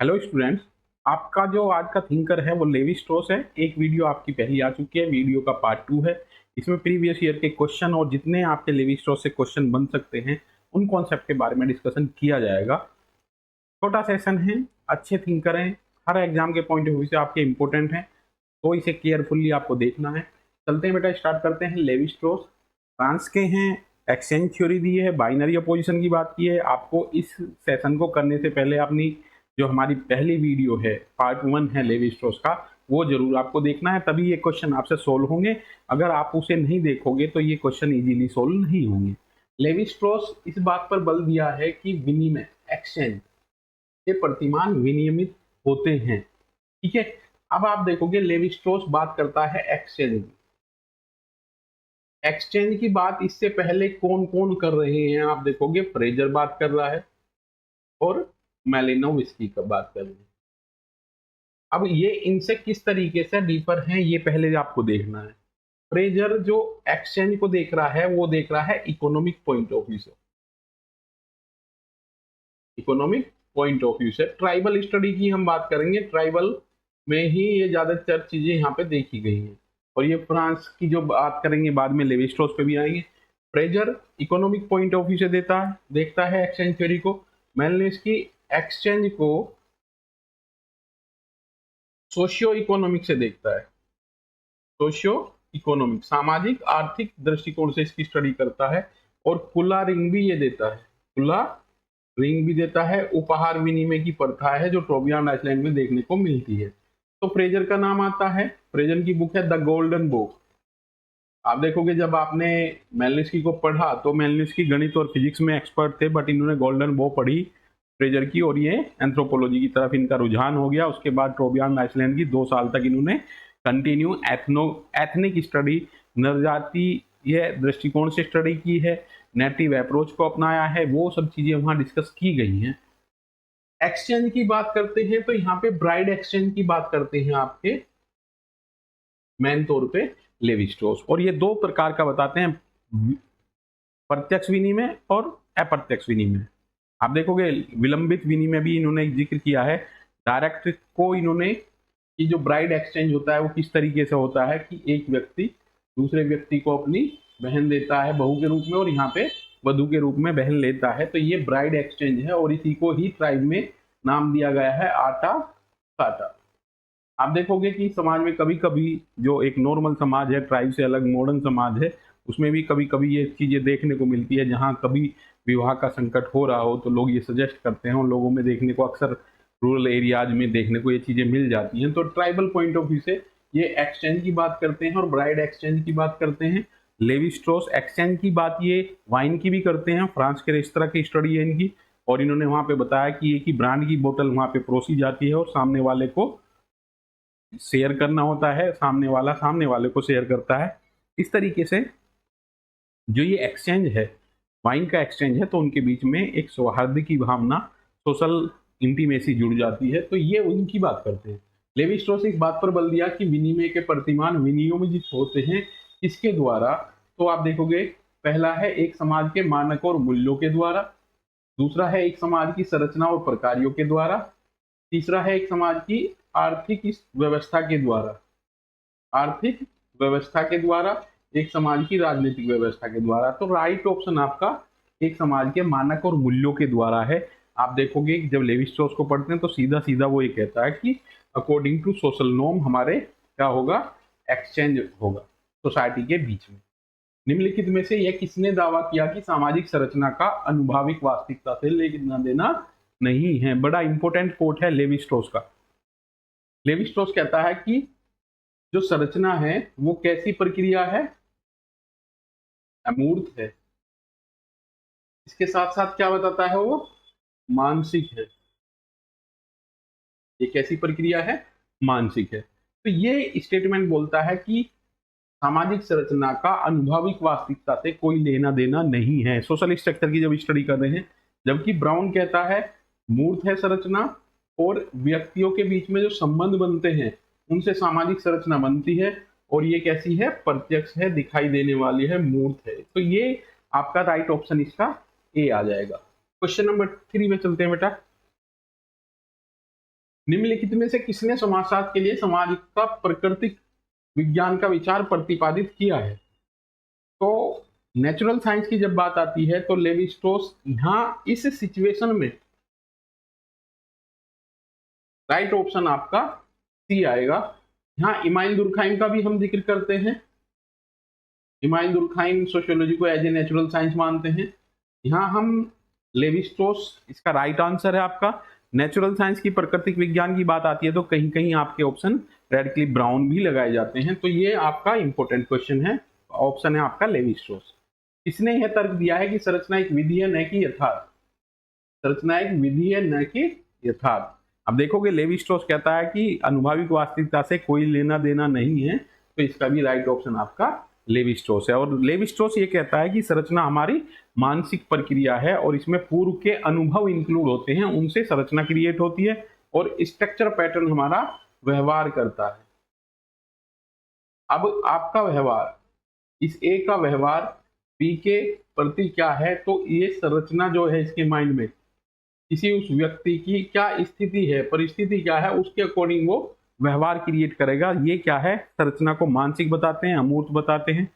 Hello students. आपका जो आज का थिंकर है वो लेवी स्ट्रॉस है। एक वीडियो आपकी पहली आ चुकी है, वीडियो का पार्ट 2 है। इसमें प्रीवियस ईयर के क्वेश्चन और जितने आपके लेवी स्ट्रॉस से क्वेश्चन बन सकते हैं उन कॉन्सेप्ट के बारे में डिस्कशन किया जाएगा। छोटा सेशन है, अच्छे थिंकर हैं, हर एग्जाम के पॉइंट ऑफ व्यू से आपके इंपॉर्टेंट हैं, तो इसे केयरफुली आपको देखना है। चलते हैं बेटा, स्टार्ट करते हैं। लेवी स्ट्रॉस फ्रांस के हैं, एक्सचेंज थ्योरी दी है, बाइनरी अपोजिशन की बात की है। आपको इस सेशन को करने से पहले अपनी जो हमारी पहली वीडियो है पार्ट 1 है लेवी स्ट्रॉस का, वो जरूर आपको देखना है, तभी ये क्वेश्चन आपसे सोल्व होंगे। अगर आप उसे नहीं देखोगे तो ये क्वेश्चन इजीली सोल्व नहीं होंगे। लेवी स्ट्रॉस इस बात पर बल दिया है कि विनिमय, एक्सचेंज के प्रतिमान विनियमित होते हैं। ठीक है, अब आप देखोगे लेवी स्ट्रॉस बात करता है एक्सचेंज की। एक्सचेंज की बात इससे पहले कौन कौन कर रहे हैं आप देखोगे, फ्रेजर बात कर रहा है और मैलिनोव्स्की का बात कर रहे हैं। अब ये इनसे किस तरीके से डिफर हैं ये पहले आपको देखना है। फ्रेजर जो एक्सचेंज को देख रहा है वो देख रहा है इकोनॉमिक पॉइंट ऑफ व्यू से, इकोनॉमिक पॉइंट ऑफ व्यू से। ट्राइबल स्टडी की हम बात करेंगे, ट्राइबल में ही ये ज्यादातर चीजें यहाँ पे देखी गई हैं। और ये फ्रांस की जो बात करेंगे बाद में, लेवी स्ट्रॉस पे भी आएंगे। Fraser economic point of view से देखता है एक्सचेंज थ्योरी को। मेलनिस्की एक्सचेंज को सोशियो इकोनॉमिक से देखता है, सोशियो इकोनॉमिक सामाजिक आर्थिक दृष्टिकोण से इसकी स्टडी करता है। और खुला रिंग भी ये देता है, खुला रिंग भी देता है। उपहार विनिमय की प्रथा है जो टोबियान आइलैंड में देखने को मिलती है। तो फ्रेजर का नाम आता है, फ्रेजर की बुक है द गोल्डन बुक। आप देखोगे जब आपने मेलनिस्की को पढ़ा तो मेलनिस्की गणित और फिजिक्स में एक्सपर्ट थे, बट इन्होंने गोल्डन बो पढ़ी फ्रेजर की, और ये एंथ्रोपोलॉजी की तरफ इनका रुझान हो गया। उसके बाद टोबियान आइलैंड की 2 साल तक इन्होंने कंटिन्यू एथनिक स्टडी, नरजातीय दृष्टिकोण से स्टडी की है, नेटिव अप्रोच को अपनाया है, वो सब चीजें वहां डिस्कस की गई हैं। एक्सचेंज की बात करते हैं तो यहाँ पे ब्राइड एक्सचेंज की बात करते हैं आपके मेन तौर पे लेवी स्ट्रॉस। और ये 2 प्रकार का बताते हैं, प्रत्यक्ष विनिमय और अप्रत्यक्ष विनिमय। आप देखोगे विलंबित विनिमय भी इन्होंने जिक्र किया है। डायरेक्ट को इन्होंने, कि जो ब्राइड एक्सचेंज होता है वो किस तरीके से होता है कि एक व्यक्ति दूसरे व्यक्ति को अपनी बहन देता है बहू के रूप में, और यहाँ पे वधु के रूप में बहन लेता है, तो ये ब्राइड एक्सचेंज है। और इसी को ही ट्राइब में नाम दिया गया है आटा काटा। आप देखोगे कि समाज में कभी कभी जो एक नॉर्मल समाज है, ट्राइब से अलग मॉडर्न समाज है, उसमें भी कभी कभी ये चीजें देखने को मिलती है। जहाँ कभी विवाह का संकट हो रहा हो तो लोग ये सजेस्ट करते हैं, उन लोगों में देखने को अक्सर रूरल एरियाज में देखने को ये चीजें मिल जाती हैं। तो ट्राइबल पॉइंट ऑफ व्यू से ये एक्सचेंज की बात करते हैं और ब्राइड एक्सचेंज की बात करते हैं। लेवी स्ट्रॉस एक्सचेंज की बात ये वाइन की भी करते हैं, फ्रांस के इस तरह की स्टडी है इनकी। और इन्होंने वहां पे बताया कि एक ही ब्रांड की बोतल वहां पे परोसी जाती है और सामने वाले को शेयर करना होता है, सामने वाला सामने वाले को शेयर करता है। इस तरीके से जो ये एक्सचेंज है, वाइन का एक्सचेंज है, तो उनके बीच में एक सौहार्द की भावना, सोशल इंटीमेसी जुड़ जाती है, तो ये उनकी बात करते हैं। लेवी स्ट्रॉस इस बात पर बल दिया कि विनिमय के प्रतिमान विनियोजित होते हैं किसके द्वारा, तो आप देखोगे पहला है एक समाज के मानक और मूल्यों के द्वारा, दूसरा है एक समाज की संरचना और प्रकारों के द्वारा, तीसरा है एक समाज की आर्थिक इस व्यवस्था के द्वारा, आर्थिक व्यवस्था के द्वारा, एक समाज की राजनीतिक व्यवस्था के द्वारा। तो राइट ऑप्शन आपका एक समाज के मानक और मूल्यों के द्वारा है। आप देखोगे कि जब लेवी स्ट्रॉस को पढ़ते हैं तो सीधा सीधा वो ये कहता है कि अकॉर्डिंग टू सोशल नॉर्म हमारे क्या होगा, एक्सचेंज होगा सोसाइटी के बीच में। निम्नलिखित में से यह किसने दावा किया कि सामाजिक संरचना का अनुभाविक वास्तविकता से लेना देना नहीं है। बड़ा इंपॉर्टेंट कोट है लेवी स्ट्रॉस का। लेवी स्ट्रॉस कहता है कि जो संरचना है वो कैसी प्रक्रिया है, अमूर्त है। इसके साथ साथ क्या बताता है वो, मानसिक है। ये कैसी प्रक्रिया है, मानसिक है। तो ये स्टेटमेंट बोलता है कि सामाजिक संरचना का अनुभविक वास्तविकता से कोई लेना देना नहीं है, सोशल स्ट्रक्चर की जब स्टडी कर रहे हैं। जबकि ब्राउन कहता है मूर्त है संरचना, और व्यक्तियों के बीच में जो संबंध बनते हैं उनसे सामाजिक संरचना बनती है, और ये कैसी है, प्रत्यक्ष है, दिखाई देने वाली है, मूर्त है। तो ये आपका राइट ऑप्शन इसका ए आ जाएगा। क्वेश्चन नंबर 3 में चलते हैं बेटा। निम्नलिखित में से किसने समाजशास्त्र के लिए सामाजिक का प्राकृतिक विज्ञान का विचार प्रतिपादित किया है? तो नेचुरल साइंस की जब बात आती है तो लेवी स्ट्रॉस यहाँ इस सिचुएशन में राइट ऑप्शन आपका सी आएगा। यहाँ इमाइल दुर्खाइम का भी हम जिक्र करते हैं, इमाइल दुर्खाइम सोशियोलॉजी को एज ए नेचुरल साइंस मानते हैं। यहाँ हम लेवी स्ट्रॉस इसका राइट आंसर है आपका। नेचुरल साइंस की प्राकृतिक विज्ञान की बात आती है तो कहीं कहीं आपके ऑप्शन रेडक्लिफ ब्राउन भी लगाए जाते हैं, तो ये आपका इंपॉर्टेंट क्वेश्चन है। ऑप्शन है आपका लेवी स्ट्रॉस। इसने यह तर्क दिया है कि संरचना एक विधि है न कि यथार्थ, संरचना एक विधि है न कि यथार्थ। अब देखोगे लेवी स्ट्रॉस कहता है कि अनुभाविक वास्तविकता से कोई लेना देना नहीं है, तो इसका भी राइट ऑप्शन आपका लेवी स्ट्रॉस है। और लेवी स्ट्रॉस ये कहता है कि संरचना हमारी मानसिक प्रक्रिया है और इसमें पूर्व के अनुभव इंक्लूड होते हैं, उनसे संरचना क्रिएट होती है और स्ट्रक्चर पैटर्न हमारा व्यवहार करता है। अब आपका व्यवहार, इस ए का व्यवहार बी के प्रति क्या है, तो ये संरचना जो है इसके माइंड में किसी उस व्यक्ति की क्या स्थिति है, परिस्थिति क्या है, उसके अकॉर्डिंग वो व्यवहार क्रिएट करेगा। ये क्या है, संरचना को मानसिक बताते हैं, अमूर्त बताते हैं।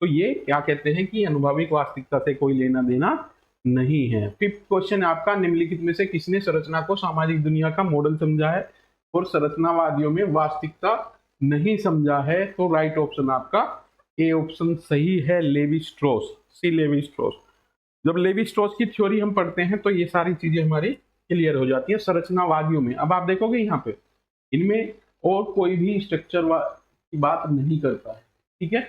तो ये क्या कहते हैं कि अनुभाविक वास्तविकता से कोई लेना देना नहीं है। फिफ्थ क्वेश्चन आपका, निम्नलिखित में से किसने संरचना को सामाजिक दुनिया का मॉडल समझा है और संरचनावादियों में वास्तविकता नहीं समझा है? तो राइट ऑप्शन आपका ए ऑप्शन सही है, लेवी स्ट्रॉस, सी लेवी स्ट्रॉस। जब लेवी स्ट्रॉस की थ्योरी हम पढ़ते हैं तो ये सारी चीजें हमारी क्लियर हो जाती है संरचनावादियों में। अब आप देखोगे यहाँ पे इनमें और कोई भी स्ट्रक्चर की बात नहीं करता है, ठीक है।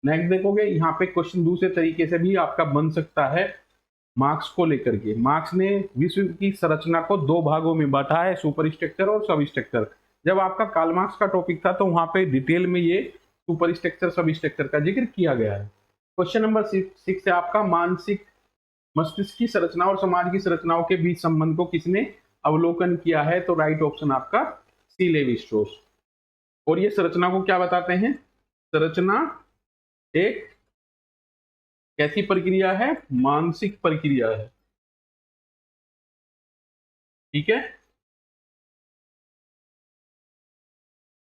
नेक्स्ट देखोगे यहाँ पे क्वेश्चन दूसरे तरीके से भी आपका बन सकता है मार्क्स को लेकर के। मार्क्स ने विश्व की संरचना को दो भागों में बांटा है, सुपर स्ट्रक्चर और सब स्ट्रक्चर। जब आपका कार्ल मार्क्स का टॉपिक था तो वहां पे डिटेल में ये सुपर स्ट्रक्चर सब स्ट्रक्चर का जिक्र किया गया है। क्वेश्चन नंबर 6 है आपका, मानसिक मस्तिष्क की संरचना और समाज की संरचनाओं के बीच संबंध को किसने अवलोकन किया है? तो राइट ऑप्शन आपका सी लेवी स्ट्रॉस। और ये संरचना को क्या बताते हैं? संरचना एक कैसी प्रक्रिया है? मानसिक प्रक्रिया है, ठीक है।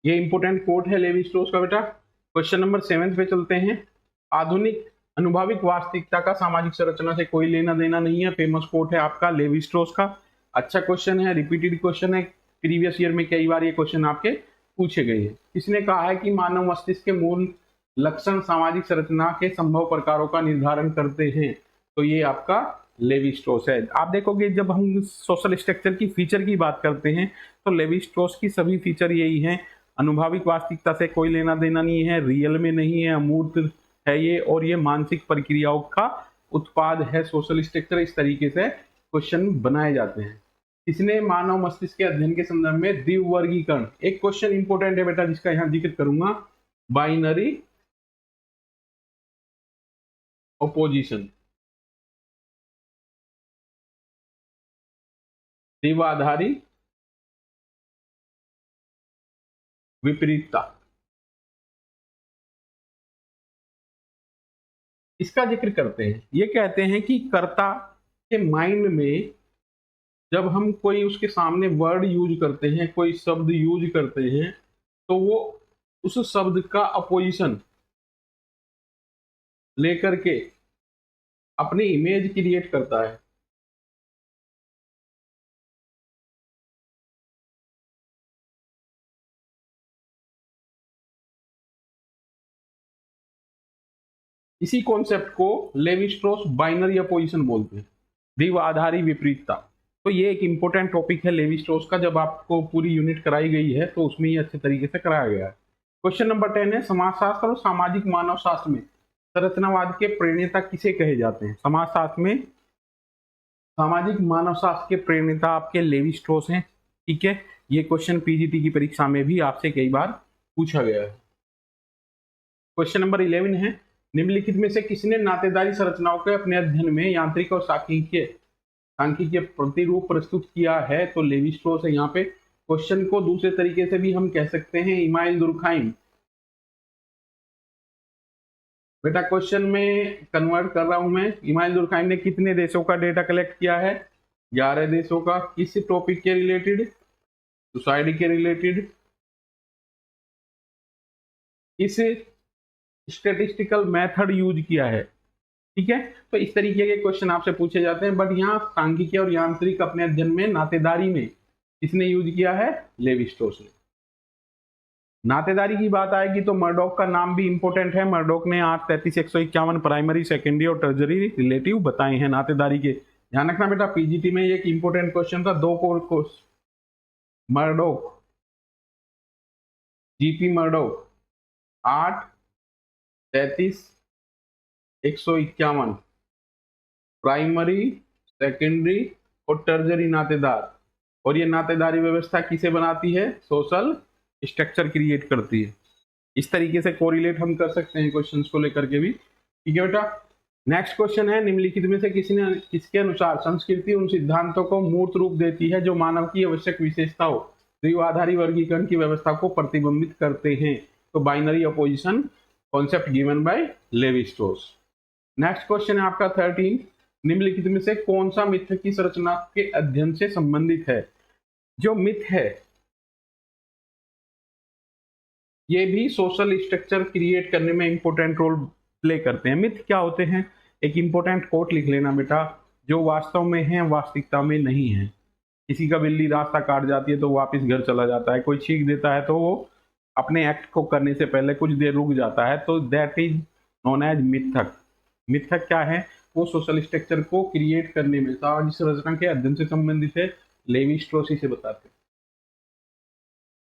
ये इंपोर्टेंट कोट है लेवी स्ट्रॉस का बेटा। क्वेश्चन नंबर 7 पे चलते हैं। आधुनिक अनुभाविक वास्तविकता का सामाजिक संरचना से कोई लेना देना नहीं है, फेमस कोट है आपका लेवी स्ट्रॉस का। अच्छा क्वेश्चन है, रिपीटेड क्वेश्चन है, प्रीवियस ईयर में कई बार ये क्वेश्चन आपके पूछे गए हैं। किसने कहा है कि मानव मस्तिष्क के मूल लक्षण सामाजिक संरचना के संभव प्रकारों का निर्धारण करते हैं? तो ये आपका लेवी स्ट्रॉस है। आप देखोगे जब हम सोशल स्ट्रक्चर की फीचर की बात करते हैं तो लेवी स्ट्रॉस की सभी फीचर यही हैं, अनुभाविक वास्तविकता से कोई लेना देना नहीं है, रियल में नहीं है, अमूर्त है ये, और ये मानसिक प्रक्रियाओं का उत्पाद है। सोशल स्ट्रक्चर इस तरीके से क्वेश्चन बनाए जाते हैं। इसने मानव मस्तिष्क के अध्ययन के संदर्भ में द्विवर्गीकरण, एक क्वेश्चन इंपोर्टेंट है बेटा जिसका यहां जिक्र करूंगा, बाइनरी ऑपोजिशन, द्विआधारी विपरीतता, इसका जिक्र करते हैं। ये कहते हैं कि कर्ता के माइंड में जब हम कोई उसके सामने वर्ड यूज करते हैं, कोई शब्द यूज करते हैं, तो वो उस शब्द का अपोजिशन लेकर के अपनी इमेज क्रिएट करता है। इसी कॉन्सेप्ट को लेवी स्ट्रॉस बाइनरी अपोजिशन बोलते हैं, द्विआधारी विपरीतता। तो ये एक इंपॉर्टेंट टॉपिक है लेवी स्ट्रॉस का, जब आपको पूरी यूनिट कराई गई है तो उसमें ये अच्छे तरीके से कराया गया है। क्वेश्चन नंबर 10 है, समाजशास्त्र और सामाजिक मानव शास्त्र में संरचनावाद के प्रणेता किसे कहे जाते हैं? समाजशास्त्र में सामाजिक मानव शास्त्र के प्रणेता आपके लेवी स्ट्रॉस हैं, ठीक है। ये क्वेश्चन पीजीटी की परीक्षा में भी आपसे कई बार पूछा गया है। क्वेश्चन नंबर 11 है, निम्नलिखित में से किसने नातेदारी संरचनाओं के अपने अध्ययन में यांत्रिक और सांख्यिकीय प्रतिरूप प्रस्तुत किया है? तो लेवी स्ट्रॉस है यहाँ पे। क्वेश्चन को दूसरे तरीके से भी हम कह सकते हैं, इमाइल दुर्खाइम। बेटा क्वेश्चन में कन्वर्ट कर रहा हूं मैं। इमाइल दुर्खाइम ने कितने देशों का डेटा कलेक्ट किया है? 11 देशों का। किस टॉपिक के रिलेटेड? सोसाइटी के रिलेटेड इस स्टैटिस्टिकल मेथड यूज किया है। ठीक है, तो इस तरीके के क्वेश्चन आपसे पूछे जाते हैं। बट यहाँ सांख्यिकी और यांत्रिक अपने अध्ययन में नातेदारी में किसने यूज किया है? लेवी स्ट्रोस ने। नातेदारी की बात आएगी तो मर्डॉक का नाम भी इंपॉर्टेंट है। मर्डॉक ने 833-151 प्राइमरी, सेकेंडरी और टर्जरी रिलेटिव बताए हैं नातेदारी के। ध्यान रखना बेटा, पीजीटी में एक इंपॉर्टेंट क्वेश्चन था, 2 course Murdock, GP Murdock 833-151 primary, secondary और टर्जरी नातेदार। और ये नातेदारी व्यवस्था किसे बनाती है? सोशल स्ट्रक्चर क्रिएट करती है। इस तरीके से कोरिलेट हम कर सकते हैं क्वेश्चंस को लेकर के भी। ठीक है बेटा, नेक्स्ट क्वेश्चन है, निम्नलिखित में से किसके अनुसार संस्कृति उन सिद्धांतों को मूर्त रूप देती है जो मानव की आवश्यक विशेषताओं द्विआधारी वर्गीकरण की व्यवस्था को प्रतिबिंबित करते हैं? तो binary opposition concept given by Levi Strauss. Next question है आपका 13, निम्नलिखित में से कौन सा मिथ्य की संरचना के अध्ययन से संबंधित है? जो मिथ है ये भी सोशल स्ट्रक्चर क्रिएट करने में इंपॉर्टेंट रोल प्ले करते हैं। मिथ क्या होते हैं? एक इंपॉर्टेंट कोट लिख लेना बेटा, जो वास्तव में है वास्तविकता में नहीं है। किसी का बिल्ली रास्ता काट जाती है तो वापस घर चला जाता है, कोई छींक देता है तो वो अपने एक्ट को करने से पहले कुछ देर रुक जाता है, तो दैट इज नोन एज मिथक। मिथक क्या है? वो सोशल स्ट्रक्चर को क्रिएट करने में, सामाजिक संरचना के अध्ययन से संबंधित है। लेवी स्ट्रोस से बताते हैं।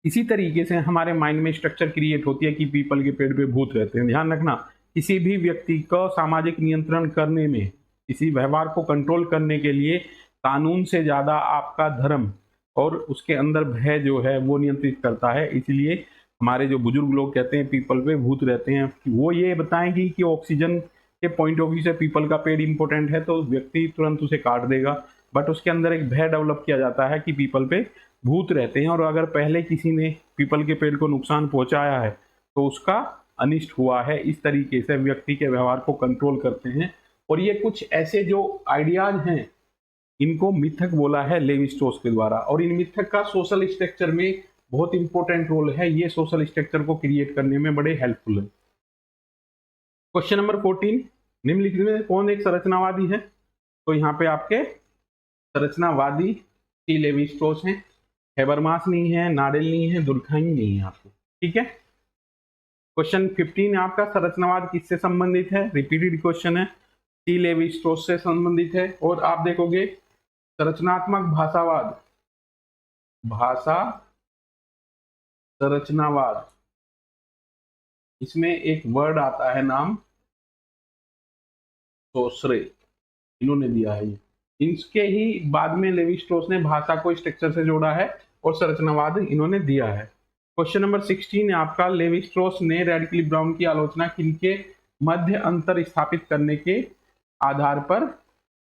इसी तरीके से हमारे माइंड में स्ट्रक्चर क्रिएट होती है कि पीपल के पेड़ पे भूत रहते हैं। ध्यान रखना, किसी भी व्यक्ति को सामाजिक नियंत्रण करने में, किसी व्यवहार को कंट्रोल करने के लिए कानून से ज्यादा आपका धर्म और उसके अंदर भय जो है वो नियंत्रित करता है। इसलिए हमारे जो बुजुर्ग लोग कहते हैं पीपल पे भूत रहते हैं, वो ये बताएंगे कि ऑक्सीजन के पॉइंट ऑफ व्यू से पीपल का पेड़ इंपॉर्टेंट है तो व्यक्ति तुरंत उसे काट देगा, बट उसके अंदर एक भय डेवलप किया जाता है कि पीपल पे भूत रहते हैं और अगर पहले किसी ने पीपल के पेड़ को नुकसान पहुंचाया है तो उसका अनिष्ट हुआ है। इस तरीके से व्यक्ति के व्यवहार को कंट्रोल करते हैं। और ये कुछ ऐसे जो आइडियाज हैं इनको मिथक बोला है लेवी स्ट्रोस के द्वारा, और इन मिथक का सोशल स्ट्रक्चर में बहुत इंपॉर्टेंट रोल है। ये सोशल स्ट्रक्चर को क्रिएट करने में बड़े हेल्पफुल है। क्वेश्चन नंबर 14, निम्नलिखित में कौन एक संरचनावादी है? तो यहाँ पे आपके संरचनावादी टी लेवी स्ट्रोस हैं। हेबरमास नहीं है, नाडेल नहीं है, दुर्खाइम नहीं है आपको। ठीक है, क्वेश्चन 15 आपका संरचनावाद किससे संबंधित है? रिपीटेड क्वेश्चन है, टी लेवी स्ट्रोस से संबंधित है। और आप देखोगे संरचनात्मक भाषावाद, भाषा संरचनावाद, इसमें एक वर्ड आता है नाम सोसरे, इन्होंने दिया है ये। इसके ही बाद में लेवी स्ट्रोस ने भाषा को स्ट्रक्चर से जोड़ा है और संरचनावाद इन्होंने दिया है। क्वेश्चन नंबर 16 आपका, लेवी स्ट्रोस ने रैडिकली ब्राउन की आलोचना किनके मध्य अंतर स्थापित करने के आधार पर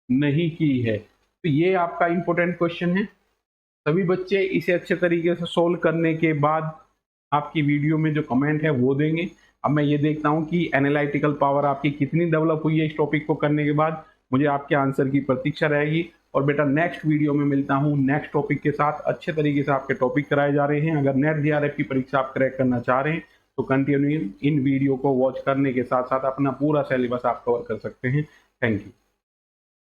नहीं की है? तो ये आपका इंपॉर्टेंट क्वेश्चन है। सभी बच्चे इसे अच्छे तरीके से सोल्व करने के बाद आपकी वीडियो में जो कमेंट है वो देंगे। अब मैं ये देखता हूँ कि एनालिटिकल पावर आपकी कितनी डेवलप हुई है इस टॉपिक को करने के बाद। मुझे आपके आंसर की प्रतीक्षा रहेगी। और बेटा नेक्स्ट वीडियो में मिलता हूँ नेक्स्ट टॉपिक के साथ। अच्छे तरीके से आपके टॉपिक कराए जा रहे हैं। अगर नेट जीआरएफ की परीक्षा आप क्रैक करना चाह रहे हैं तो कंटिन्यू इन वीडियो को वॉच करने के साथ साथ अपना पूरा सिलेबस आप कवर कर सकते हैं। Thank you.